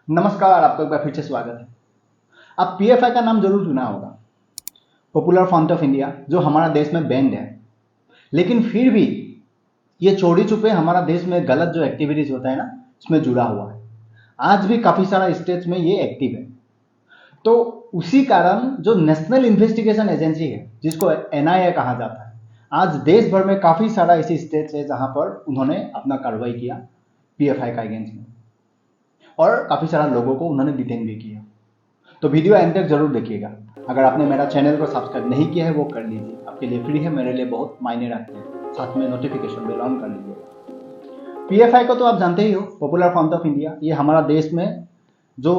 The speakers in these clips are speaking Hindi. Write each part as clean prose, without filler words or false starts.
नमस्कार, आपका एक बार फिर से स्वागत है। आप पीएफआई का नाम जरूर सुना होगा, पॉपुलर फ्रंट ऑफ इंडिया, जो हमारा देश में बैंड है। लेकिन फिर भी ये चोरी छुपे हमारा देश में गलत जो एक्टिविटीज होता है ना, उसमें जुड़ा हुआ है। आज भी काफी सारा स्टेट्स में ये एक्टिव है। तो उसी कारण जो नेशनल इन्वेस्टिगेशन एजेंसी है, जिसको एनआईए कहा जाता है, आज देश भर में काफी सारा ऐसे स्टेट्स है जहां पर उन्होंने अपना कार्रवाई किया पीएफआई का अगेंस्ट में, और काफी सारा लोगों को उन्होंने डिटेन भी किया। तो वीडियो एंड तक जरूर देखिएगा। अगर आपने मेरा चैनल को सब्सक्राइब नहीं किया है वो कर लीजिए, आपके लिए फ्री है, मेरे लिए बहुत मायने रखते हैं। साथ में नोटिफिकेशन बेल ऑन कर लीजिएगा। पीएफआई को तो आप जानते ही हो, पॉपुलर फ्रंट ऑफ इंडिया। ये हमारा देश में जो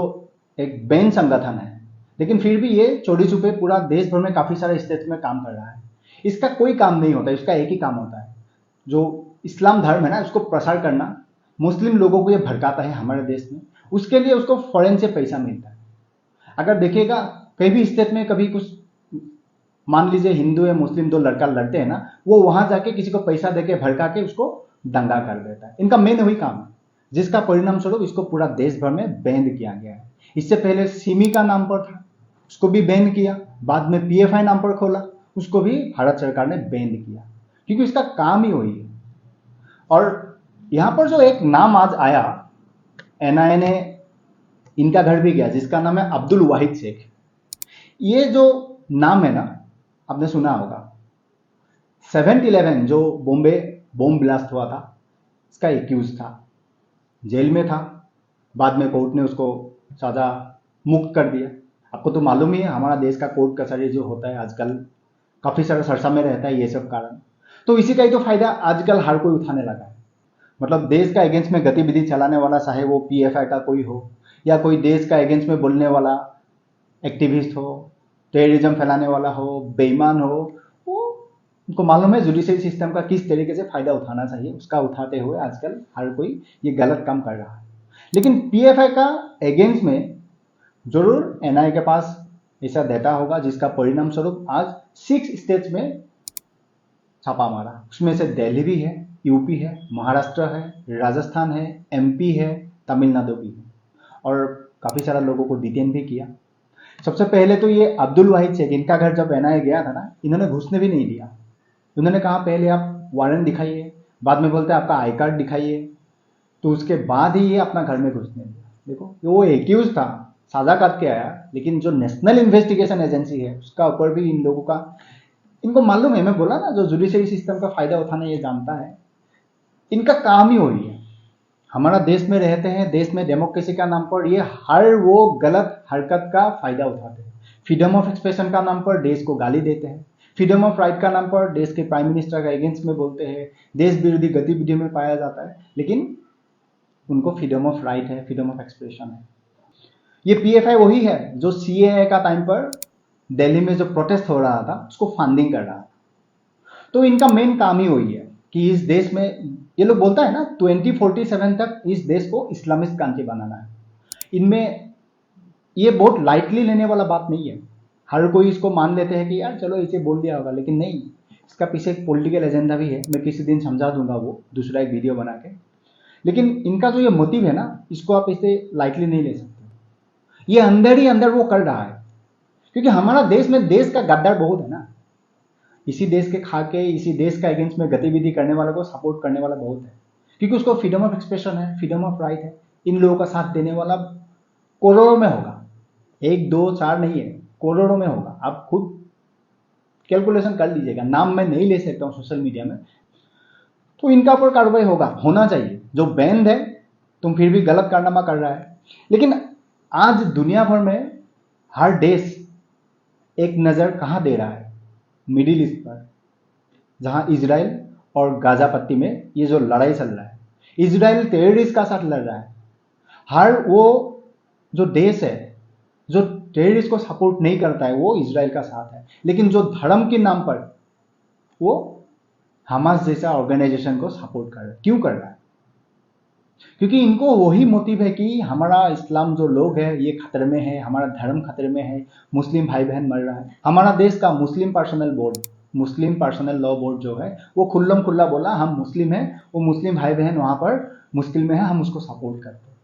एक बैंड संगठन है, लेकिन फिर भी ये चोरी छुपे पूरा देश भर में काफी सारे स्टेट्स में काम कर रहा है। इसका कोई काम नहीं होता, इसका एक ही काम होता है, जो इस्लाम धर्म है ना, उसको प्रसार करना। मुस्लिम लोगों को ये भड़काता है हमारे देश में, उसके लिए उसको फॉरेन से पैसा मिलता है। अगर देखिएगा कहीं भी स्टेट में कभी कुछ, मान लीजिए हिंदू या मुस्लिम दो लड़का लड़ते हैं ना, वो वहां जाके किसी को पैसा देके भड़का के उसको दंगा कर देता है। इनका मेन वही काम है, जिसका परिणाम स्वरूप इसको पूरा देश भर में बैन किया गया है। इससे पहले सिमी का नाम पर था, उसको भी बैन किया। बाद में पीएफआई नाम पर खोला, उसको भी भारत सरकार ने बैन किया, क्योंकि इसका काम ही वही है। और यहां पर जो एक नाम आज आया, एनआईए ने इनका घर भी गया, जिसका नाम है अब्दुल वाहिद शेख। ये जो नाम है ना, आपने सुना होगा। 7/11 जो बॉम्बे बॉम्ब ब्लास्ट हुआ था, इसका एक्यूज था, जेल में था। बाद में कोर्ट ने उसको सजा मुक्त कर दिया। आपको तो मालूम ही है, हमारा देश का कोर्ट कचहरी जो होता है आजकल काफी सारा सरसा में रहता है, ये सब कारण। तो इसी का ही तो फायदा आजकल हर कोई उठाने लगा है। मतलब देश का अगेंस्ट में गतिविधि चलाने वाला, चाहे वो पीएफआई का कोई हो या कोई देश का अगेंस्ट में बोलने वाला एक्टिविस्ट हो, टेररिज्म फैलाने वाला हो, बेईमान हो, वो उनको मालूम है जुडिशरी सिस्टम का किस तरीके से फायदा उठाना चाहिए। उसका उठाते हुए आजकल हर कोई ये गलत काम कर रहा है। लेकिन पीएफआई का अगेंस्ट में जरूर एनआईए के पास ऐसा डेटा होगा, जिसका परिणाम स्वरूप आज 6 स्टेट्स में छापा मारा। उसमें से दिल्ली भी है, यूपी है, महाराष्ट्र है, राजस्थान है, एमपी है, तमिलनाडु भी है, और काफी सारा लोगों को डिटेन भी किया। सबसे पहले तो ये अब्दुल वाहिद शेख, इनका घर जब एनआईए गया था ना, इन्होंने घुसने भी नहीं दिया। उन्होंने कहा पहले आप वारंट दिखाइए, बाद में बोलते आपका आई कार्ड दिखाइए, तो उसके बाद ही ये अपना घर में घुसने दिया। देखो, वो एक्यूज था, साजा काट के आया, लेकिन जो नेशनल इन्वेस्टिगेशन एजेंसी है उसका ऊपर भी इन लोगों का, इनको मालूम है। मैं बोला ना, जो जुडिशरी सिस्टम का फायदा उठाना ये जानता है, इनका काम ही वही है। हमारा देश में रहते हैं, देश में डेमोक्रेसी का नाम पर ये हर वो गलत हरकत का फायदा उठाते हैं। फ्रीडम ऑफ एक्सप्रेशन का नाम पर देश को गाली देते हैं, फ्रीडम ऑफ राइट का नाम पर देश के प्राइम मिनिस्टर का अगेंस्ट में बोलते हैं, देश विरोधी गतिविधि में पाया जाता है। लेकिन उनको फ्रीडम ऑफ राइट है, फ्रीडम ऑफ एक्सप्रेशन है। ये पीएफआई वही है जो सीएए का टाइम पर दिल्ली में जो प्रोटेस्ट हो रहा था, उसको फंडिंग कर रहा था। तो इनका मेन काम ही वही है कि इस देश में, ये लोग बोलता है ना, 2047 तक इस देश को इस्लामिस्ट कंट्री बनाना है। इनमें ये बहुत लाइटली लेने वाला बात नहीं है। हर कोई इसको मान लेते हैं कि यार चलो इसे बोल दिया होगा, लेकिन नहीं, इसका पीछे एक पॉलिटिकल एजेंडा भी है। मैं किसी दिन समझा दूंगा वो, दूसरा एक वीडियो बना के। लेकिन इनका जो ये मोटिव है ना, इसको आप इसे लाइटली नहीं ले सकते। ये अंदर ही अंदर वो कर रहा है, क्योंकि हमारा देश में देश का गद्दार बहुत है ना। इसी देश के खा के, इसी देश का अगेंस्ट में गतिविधि करने वालों को सपोर्ट करने वाला बहुत है, क्योंकि उसको फ्रीडम ऑफ एक्सप्रेशन है, फ्रीडम ऑफ राइट है। इन लोगों का साथ देने वाला करोड़ों में होगा, 1 2 4 नहीं है, करोड़ों में होगा। आप खुद कैलकुलेशन कर लीजिएगा, नाम मैं नहीं ले सकता हूं सोशल मीडिया में। तो इनका ऊपर कार्रवाई होगा, होना चाहिए। जो बैंड है, तुम फिर भी गलत कारनामा कर रहा है। लेकिन आज दुनिया भर में हर देश एक नजर कहां दे रहा है, मिडिल ईस्ट पर, जहां इजराइल और गाजा पट्टी में ये जो लड़ाई चल रहा है, इजराइल टेररिस्ट का साथ लड़ रहा है। हर वो जो देश है जो टेररिस्ट को सपोर्ट नहीं करता है, वो इजराइल का साथ है। लेकिन जो धर्म के नाम पर वो हमास जैसा ऑर्गेनाइजेशन को सपोर्ट कर रहा है। क्यों कर रहा है? क्योंकि इनको वही मोटिव है कि हमारा इस्लाम जो लोग है ये खतरे में है, हमारा धर्म खतरे में है, मुस्लिम भाई बहन मर रहा है। हमारा देश का मुस्लिम पर्सनल बोर्ड, मुस्लिम पर्सनल लॉ बोर्ड जो है, वो खुल्लम खुल्ला बोला हम मुस्लिम हैं, वो मुस्लिम भाई बहन वहां पर मुश्किल में है, हम उसको सपोर्ट करते हैं।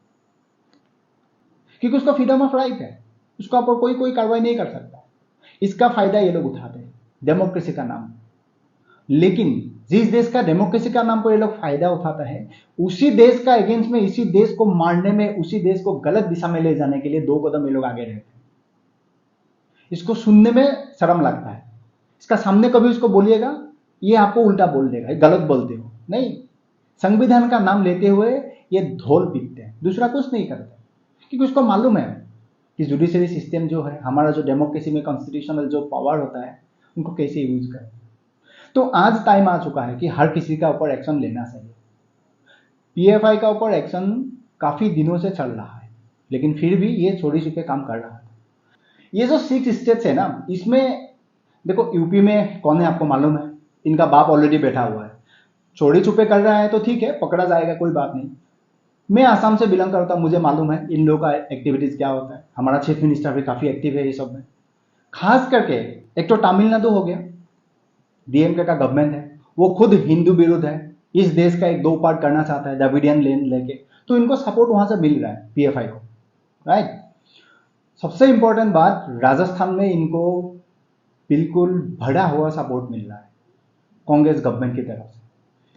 क्योंकि उसका फ्रीडम ऑफ राइट है, उसका ऊपर कोई कोई कार्रवाई नहीं कर सकता। इसका फायदा ये लोग उठाते हैं डेमोक्रेसी का नाम। लेकिन जिस देश का डेमोक्रेसी का नाम पर ये लोग फायदा उठाता है, उसी देश का अगेंस्ट में, इसी देश को मारने में, उसी देश को गलत दिशा में ले जाने के लिए 2 कदम ये लोग आगे रहते हैं। इसको सुनने में शर्म लगता है, इसका सामने कभी उसको बोलिएगा, ये आपको उल्टा बोल देगा, गलत बोलते हो। नहीं, संविधान का नाम लेते हुए ये ढोल पीटते हैं, दूसरा कुछ नहीं करते, क्योंकि उसको मालूम है कि जुडिशरी सिस्टम जो है हमारा, जो डेमोक्रेसी में कॉन्स्टिट्यूशनल जो पावर होता है, उनको कैसे यूज करें। तो आज टाइम आ चुका है कि हर किसी का ऊपर एक्शन लेना चाहिए। पीएफआई का ऊपर एक्शन काफी दिनों से चल रहा है, लेकिन फिर भी ये चोरी छुपे काम कर रहा है। ये जो 6 स्टेट्स है ना, इसमें देखो यूपी में कौन है आपको मालूम है, इनका बाप ऑलरेडी बैठा हुआ है। चोरी छुपे कर रहा है तो ठीक है, पकड़ा जाएगा, कोई बात नहीं। मैं आसाम से बिलोंग करता हूं, मुझे मालूम है इन लोगों का एक्टिविटीज क्या होता है। हमारा चीफ मिनिस्टर भी काफी एक्टिव है ये सब में। खास करके एक तो तमिलनाडु हो गया, डीएमके का गवर्नमेंट है, वो खुद हिंदू विरुद्ध है, इस देश का एक 2 पार्ट करना चाहता है, द्रविडियन लेन लेके, तो इनको सपोर्ट वहां से मिल रहा है पीएफआई को, राइट। सबसे इंपॉर्टेंट बात, राजस्थान में इनको बिल्कुल भरा हुआ सपोर्ट मिल रहा है कांग्रेस गवर्नमेंट की तरफ से,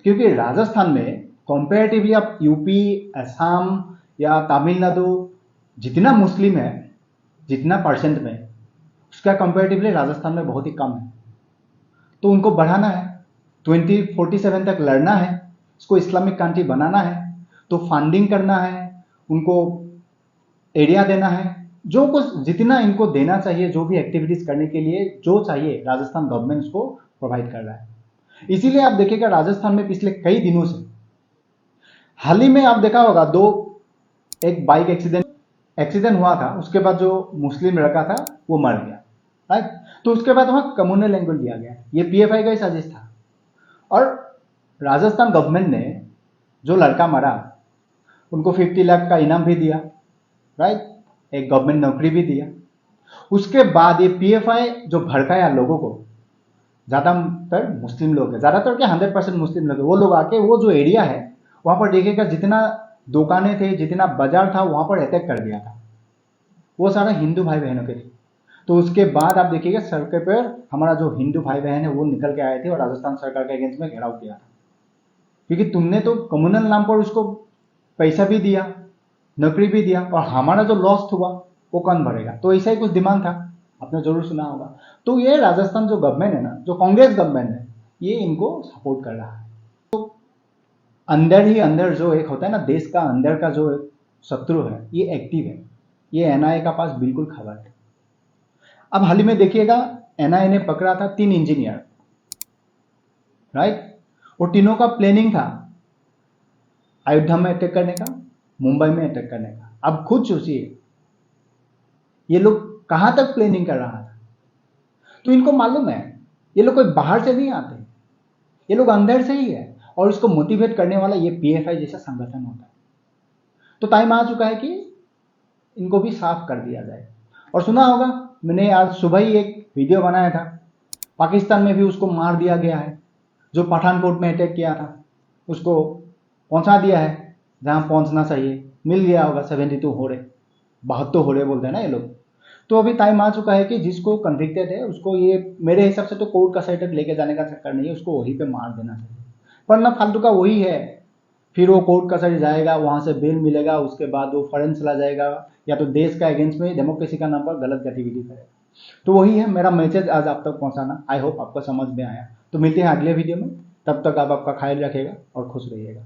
क्योंकि राजस्थान में कंपैरेटिवली आप यूपी, असम या तमिलनाडु जितना मुस्लिम है, जितना परसेंट में, उसका कंपैरेटिवली राजस्थान में बहुत ही कम है। तो उनको बढ़ाना है, 2047 तक लड़ना है, इसको इस्लामिक कंट्री बनाना है, तो फंडिंग करना है, उनको एरिया देना है, जो कुछ जितना इनको देना चाहिए, जो भी एक्टिविटीज करने के लिए जो चाहिए, राजस्थान गवर्नमेंट उसको प्रोवाइड कर रहा है। इसीलिए आप देखिएगा राजस्थान में पिछले कई दिनों से, हाल ही में आप देखा होगा एक बाइक एक्सीडेंट हुआ था, उसके बाद जो मुस्लिम लड़का था वो मर गया, राइट। तो उसके बाद वहां कम्युनल लैंग्वेज दिया गया, ये पीएफआई का ही साजिश था। और राजस्थान गवर्नमेंट ने जो लड़का मरा उनको 50 लाख का इनाम भी दिया, राइट, एक गवर्नमेंट नौकरी भी दिया। उसके बाद ये पीएफआई जो भड़काया लोगों को, ज्यादातर मुस्लिम लोग है, ज्यादातर क्या 100% मुस्लिम लोग है, वो लोग आके वो जो एरिया है वहां पर देखिएगा जितना दुकानें थे, जितना बाजार था, वहां पर अटैक कर दिया था। वो सारा हिंदू भाई बहनों के थे। तो उसके बाद आप देखिएगा सड़क पर हमारा जो हिंदू भाई बहन है वो निकल के आए थे और राजस्थान सरकार के अगेंस्ट में घेराव किया था, क्योंकि तुमने तो कम्युनल नाम पर उसको पैसा भी दिया, नौकरी भी दिया, और हमारा जो लॉस हुआ वो कौन भरेगा। तो ऐसा ही कुछ डिमांड था, आपने जरूर सुना होगा। तो ये राजस्थान जो गवर्नमेंट है ना, जो कांग्रेस गवर्नमेंट है, ये इनको सपोर्ट कर रहा है। तो अंदर ही अंदर जो एक होता है ना, देश का अंदर का जो शत्रु है, ये एक्टिव है, ये एनआईए का पास बिल्कुल खबर है। अब हाल ही में देखिएगा एनआईए ने पकड़ा था 3 इंजीनियर, राइट। और तीनों का प्लानिंग था अयोध्या में अटैक करने का, मुंबई में अटैक करने का। अब खुद सोचिए ये लोग कहां तक प्लानिंग कर रहा था। तो इनको मालूम है ये लोग कोई बाहर से नहीं आते, ये लोग अंदर से ही है, और इसको मोटिवेट करने वाला ये पीएफआई जैसा संगठन होता है। तो टाइम आ चुका है कि इनको भी साफ कर दिया जाए। और सुना होगा, मैंने आज सुबह ही एक वीडियो बनाया था, पाकिस्तान में भी उसको मार दिया गया है, जो पठानकोट में अटैक किया था उसको पहुंचा दिया है जहां पहुंचना चाहिए, मिल गया होगा 72 होरे, 72 होरे बोलते हैं ना ये लोग। तो अभी टाइम आ चुका है कि जिसको कन्विक्टेड है उसको, ये मेरे हिसाब से तो कोर्ट कचहरी तक लेके जाने का चक्कर नहीं है, उसको वहीं पे मार देना चाहिए। पर ना फालतू का वही है, फिर वो कोर्ट कचहरी जाएगा, वहां से बेल मिलेगा, उसके बाद वो फॉरेन चला जाएगा, या तो देश का अगेंस्ट में डेमोक्रेसी का नाम पर गलत गतिविधि करेगा। तो वही है मेरा मैसेज आज आप तक पहुंचाना। आई होप आपको समझ में आया। तो मिलते हैं अगले वीडियो में, तब तक आप आपका ख्याल रखिएगा और खुश रहिएगा।